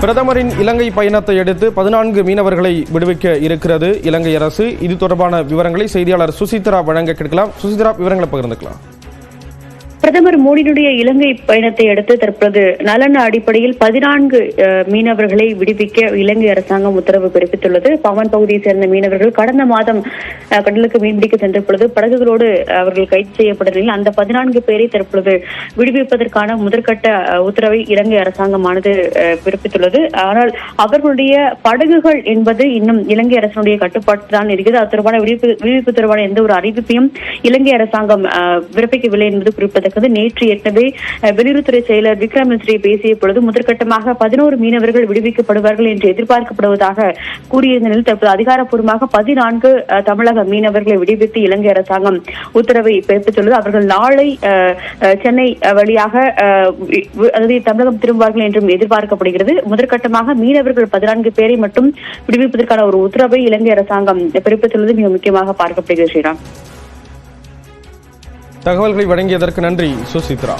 பிரதமரின் இலங்கை பயணத்தை அடுத்து 14 மீனவர்களை விடுவிக்க இருக்கிறது இலங்கை அரசு. இது தொடர்பான விவரங்களை செய்தியாளர் சுசித்ரா வழங்க கேட்கலாம். சுசித்ரா, விவரங்களை பகிர்ந்துக்கலாம். பிரதமர் மோடியினுடைய இலங்கை பயணத்தை அடுத்து தற்போது நலன அடிப்படையில் 14 மீனவர்களை விடுவிக்க இலங்கை அரசாங்கம் உத்தரவு பிறப்பித்துள்ளது. பவன் பகுதியை சேர்ந்த மீனவர்கள் கடந்த மாதம் கடலுக்கு மீன்பிடிக்க சென்ற பொழுது படகுகளோடு அவர்கள் கைது செய்யப்பட்ட நிலையில் அந்த 14 பேரை தற்பொழுது விடுவிப்பதற்கான முதற்கட்ட உத்தரவை இலங்கை அரசாங்கமானது பிறப்பித்துள்ளது. ஆனால் அவர்களுடைய படகுகள் என்பது இன்னும் இலங்கை அரசினுடைய கட்டுப்பாட்டு தான் இருக்கிறது. அது தொடர்பான விடுவிப்பு தொடர்பான எந்த ஒரு அறிவிப்பையும் இலங்கை அரசாங்கம் பிறப்பிக்கவில்லை என்பது குறிப்பிடத்தக்கது. நேற்று ஏற்கனவே வெளியுறவுத்துறை செயலர் விக்ரம் மிஸ்ரி பேசிய பொழுது முதற்கட்டமாக 11 மீனவர்கள் விடுவிக்கப்படுவார்கள் என்று எதிர்பார்க்கப்படுவதாக கூறிய நிலையில் தற்போது அதிகாரப்பூர்வமாக 14 தமிழக மீனவர்களை விடுவித்து இலங்கை அரசாங்கம் உத்தரவை பிறப்பித்துள்ளது. அவர்கள் நாளை சென்னை வழியாக அதாவது தமிழகம் திரும்புவார்கள் என்றும் எதிர்பார்க்கப்படுகிறது. முதற்கட்டமாக மீனவர்கள் 14 பேரை மட்டும் விடுவிப்பதற்கான ஒரு உத்தரவை இலங்கை அரசாங்கம் பிறப்பித்துள்ளது மிக முக்கியமாக பார்க்கப்படுகிறது. ஸ்ரீராம், தகவல்களை வழங்கியதற்கு நன்றி சுசித்ரா.